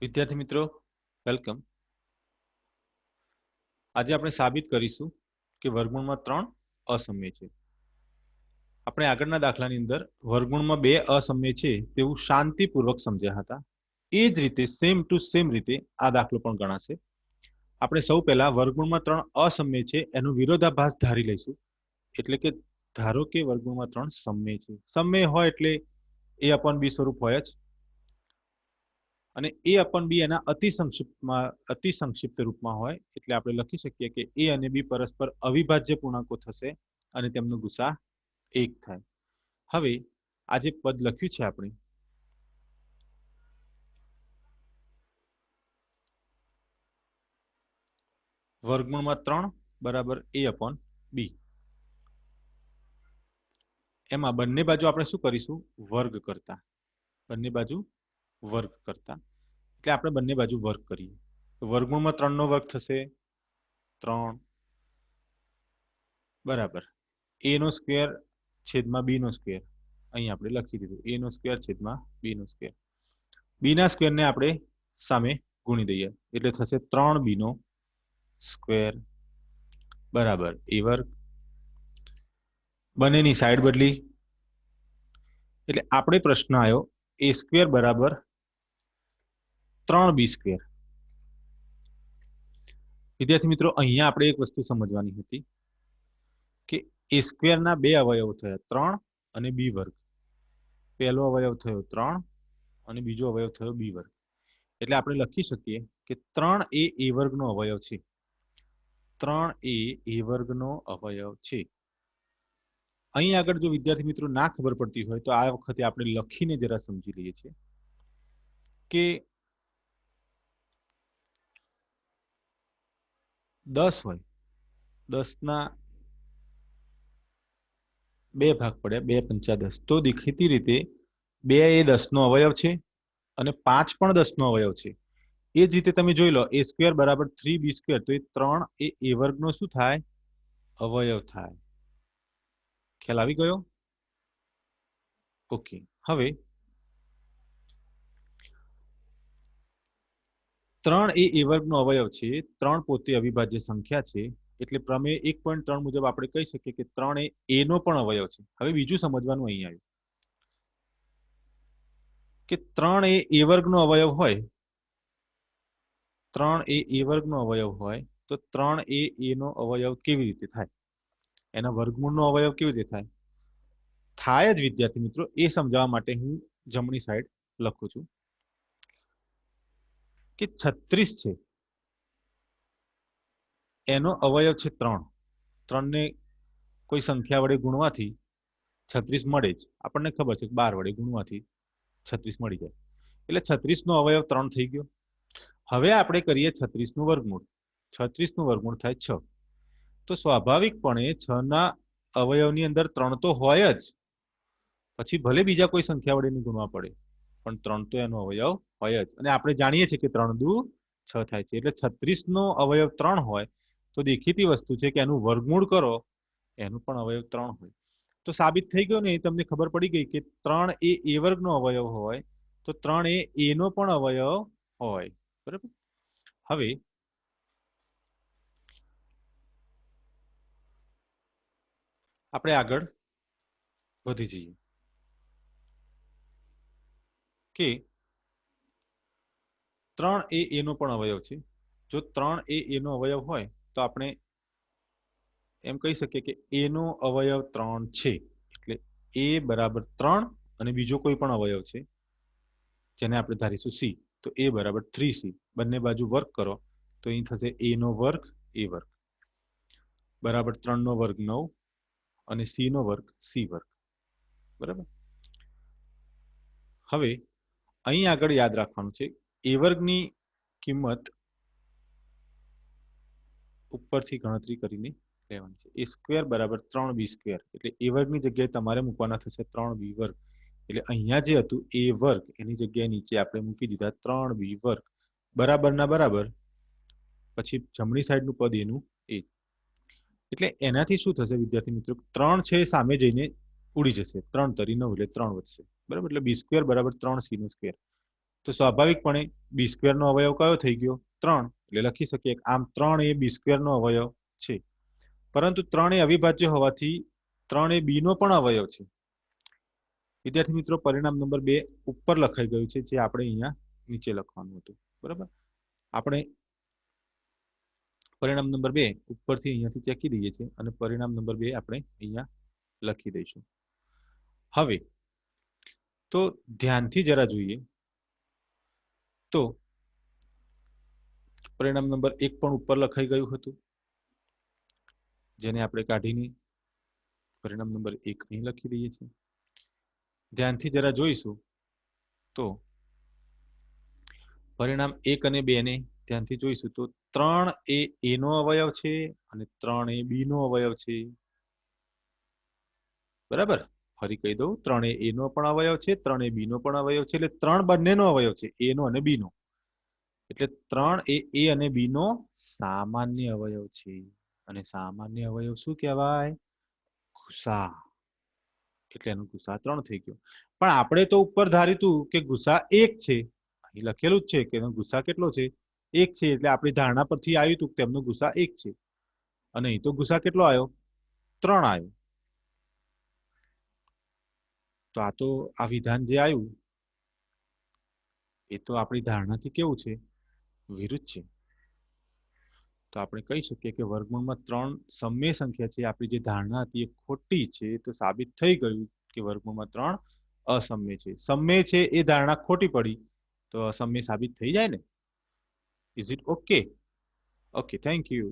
વિદ્યાર્થી મિત્રો, વેલકમ. આજે આપણે સાબિત કરીશું કે વર્ગમૂળમાં 3 અસમય છે. આપણે આગળના દાખલાની અંદર વર્ગમૂળમાં 2 અસમય છે તેવું શાંતિપૂર્વક સમજ્યા હતા. એ જ રીતે સેમ ટુ સેમ રીતે આ દાખલો પણ ગણાશે. આપણે સૌ પહેલા વર્ગમૂળમાં 3 અસમય છે એનો વિરોધાભાસ ધારી લઈશું. એટલે કે ધારો કે વર્ગમૂળમાં 3 સમય છે. સમય હોય એટલે a/b સ્વરૂપ હોય જ, અને a/b એના અતિ સંક્ષિપ્ત રૂપમાં હોય એટલે આપણે લખી શકીએ કે a અને b પરસ્પર અવિભાજ્ય પૂર્ણાંકો થશે અને તેમનો ગુસા 1 થાય. હવે આ જે પદ લખ્યું છે આપણે, વર્ગમૂળમાં 3 બરાબર a/b, એમાં બંને બાજુ આપણે શું કરીશું? વર્ગ કરતા. બંને બાજુ વર્ગ કરતા એટલે આપણે બંને બાજુ વર્ગ કરીએ તો વર્ગમૂળમાં 3 નો વર્ગ થશે 3 બરાબર a નો સ્ક્વેર છેદમાં b નો સ્ક્વેર. અહીં આપણે લખી દીધું a નો સ્ક્વેર છેદમાં b નો સ્ક્વેર. b ના સ્ક્વેરને આપણે સામે ગુણી દઈએ એટલે થશે 3b નો સ્ક્વેર બરાબર a વર્ગ. બંનેની સાઈડ બદલી એટલે આપણે પ્રશ્ન આવ્યો a સ્ક્વેર બરાબર 3b સ્ક્વેર. વિદ્યાર્થી મિત્રો, અહીંયા આપણે એક વસ્તુ સમજવાની હતી કે a સ્ક્વેરના બે અવયવ થયા 3 અને b વર્ગ. પહેલો અવયવ થયો 3 અને બીજો અવયવ થયો b વર્ગ. એટલે આપણે લખી શકીએ કે 3 એ a વર્ગનો અવયવ છે. 3 એ a વર્ગનો અવયવ છે. અહીં આગળ જો વિદ્યાર્થી મિત્રો ના ખબર પડતી હોય તો આ વખતે આપણે લખીને જરા સમજી લઈએ છીએ કે 10 હોય, 10 ના 2 ભાગ પડ્યા, 2 પંચા 10, તો દેખીતી રીતે 2 એ 10 નો અવયવ છે અને 5 પણ 10 નો અવયવ છે. એ જ રીતે તમે જોઈ લો a સ્ક્વેર બરાબર 3b સ્ક્વેર, તો એ 3 એ a વર્ગનો શું થાય? અવયવ થાય. ખ્યાલ આવી ગયો? ઓકે. હવે 3 એ a વર્ગનો અવયવ છે. 3 પોતે અવિભાજ્ય સંખ્યા છે એટલે પ્રમેય 1.3 મુજબ આપણે કહી શકીએ કે 3 એ a નો પણ અવયવ છે. હવે બીજું સમજવાનું અહીં આવ્યું કે 3 એ a વર્ગનો અવયવ હોય, 3 એ a વર્ગનો અવયવ હોય તો 3 એ a નો અવયવ કેવી રીતે થાય? એના વર્ગમૂળનો અવયવ કેવી રીતે થાય? થાય જ વિદ્યાર્થી મિત્રો. એ સમજાવવા માટે હું જમણી સાઈડ લખું છું કે 36 છે એનો અવયવ છે 3. 3 ને કોઈ સંખ્યા વડે ગુણવાથી 36 મળે જ. આપણને ખબર છે કે 12 વડે ગુણવાથી 36 મળી જાય. એટલે 36 નો અવયવ 3 થઈ ગયો. હવે આપણે કરીએ 36 નું વર્ગમૂળ. 36 નું વર્ગમૂળ થાય 6. તો સ્વાભાવિકપણે 6 ના અવયવની અંદર 3 તો હોય જ, પછી ભલે બીજા કોઈ સંખ્યા વડે ગુણવા પડે પણ 3 તો એનો અવયવ હોય જ. અને આપણે જાણીએ છીએ કે 3 દુ 6 થાય છે. એટલે 36 નો અવયવ 3 હોય તો દેખીતી વસ્તુ છે કે એનું વર્ગમૂળ કરો એનું પણ અવયવ 3 હોય. તો સાબિત થઈ ગયો ને? એ તમને ખબર પડી ગઈ કે 3 એ a વર્ગનો અવયવ હોય તો 3 એ a નો પણ અવયવ હોય. બરાબર. હવે આપણે આગળ વધી જઈએ કે 3 એ a નો પણ અવયવ છે. જો 3 એ a નો અવયવ હોય તો આપણે એમ કહી શકીએ કે a નો અવયવ 3 છે. એટલે a બરાબર 3 અને બીજો કોઈ પણ અવયવ છે જેને આપણે ધારીશું c, તો a બરાબર 3c. બંને બાજુ વર્ગ કરો તો અહીં થશે a નો વર્ગ a વર્ગ બરાબર 3 નો વર્ગ 9 અને c નો વર્ગ c વર્ગ. બરાબર. હવે અહીં આગળ યાદ રાખવાનું છે a વર્ગની કિંમત ઉપરથી ગણતરી કરીને લેવાની છે. a સ્ક્વેર બરાબર 3b સ્ક્વેર એટલે a વર્ગની જગ્યાએ તમારે મૂકવાના થશે 3b વર્ગ. એટલે અહીંયા જે હતું a વર્ગ એની જગ્યાએ નીચે આપણે મૂકી દીધા 3b વર્ગ બરાબરના બરાબર, પછી જમણી સાઈડનું પદ એનું એ. એટલે એનાથી શું થશે વિદ્યાર્થી મિત્રો? 3 છે સામે જઈને ઉડી જશે. 3 તરી 9 એટલે 3 વધશે. બરાબર. એટલે b સ્ક્વેર બરાબર 3c નો સ્ક્વેર. તો સ્વાભાવિકપણે બી સ્ક્વેર નો અવયવ કયો થઈ ગયો? 3, એટલે લખી શકીએ આમ 3 એ બી સ્ક્વેર નો અવયવ છે, પરંતુ 3 એ અવિભાજ્ય હોવાથી 3 એ બી નો પણ અવયવ છે. વિદ્યાર્થી મિત્રો, પરિણામ નંબર 2 ઉપર લખાઈ ગયું છે, જે આપણે અહીંયા નીચે લખવાનું હતું. બરાબર, આપણે પરિણામ નંબર 2 ઉપરથી અહીંયાથી ચેકી દઈએ છીએ અને પરિણામ નંબર 2 આપણે અહીંયા લખી દઈશું. હવે તો ધ્યાનથી જરા જોઈએ તો પરિણામ નંબર 1 પણ ઉપર લખાઈ ગયું હતું, જેને આપણે કાઢીને પરિણામ નંબર 1 અહીં લખી દઈએ છીએ. ધ્યાનથી જરા જોઈશું તો પરિણામ 1 અને 2 ને ધ્યાનથી જોઈશું તો 3 એ a નો અવયવ છે અને 3 એ b નો અવયવ છે. બરાબર, ફરી કહી દઉં, 3 એ a નો પણ અવયવ છે, 3 એ b નો પણ અવયવ છે, એટલે 3 બંનેનો અવયવ છે, a નો અને b નો. એટલે 3 એ a અને b નો સામાન્ય અવયવ છે, અને સામાન્ય અવયવ શું કહેવાય? ગુસા. એટલે એનો ગુસા 3 થઈ ગયો. પણ આપણે તો ઉપર ધાર્યું કે ગુસા 1 છે, અહીં લખેલું જ છે કે એનો ગુસા કેટલો છે? 1 છે, એટલે આપણી ધારણા પરથી આવ્યું હતું કે તેમનો ગુસા 1 છે, અને અહીં તો ગુસા કેટલો આવ્યો? 3 આવ્યો. તો આ વિધાન જે આવ્યું એ તો આપણી ધારણાથી કેવું છે? વિરુદ્ધ છે. તો આપણે કહી શકીએ કે વર્ગમૂળમાં 3 સમય સંખ્યા છે, આપણી જે ધારણા હતી એ ખોટી છે. તો સાબિત થઈ ગયું કે વર્ગમૂળમાં 3 અસમય છે. સમય છે એ ધારણા ખોટી પડી, તો અસમય સાબિત થઈ જાય ને. Is it okay? Okay, thank you.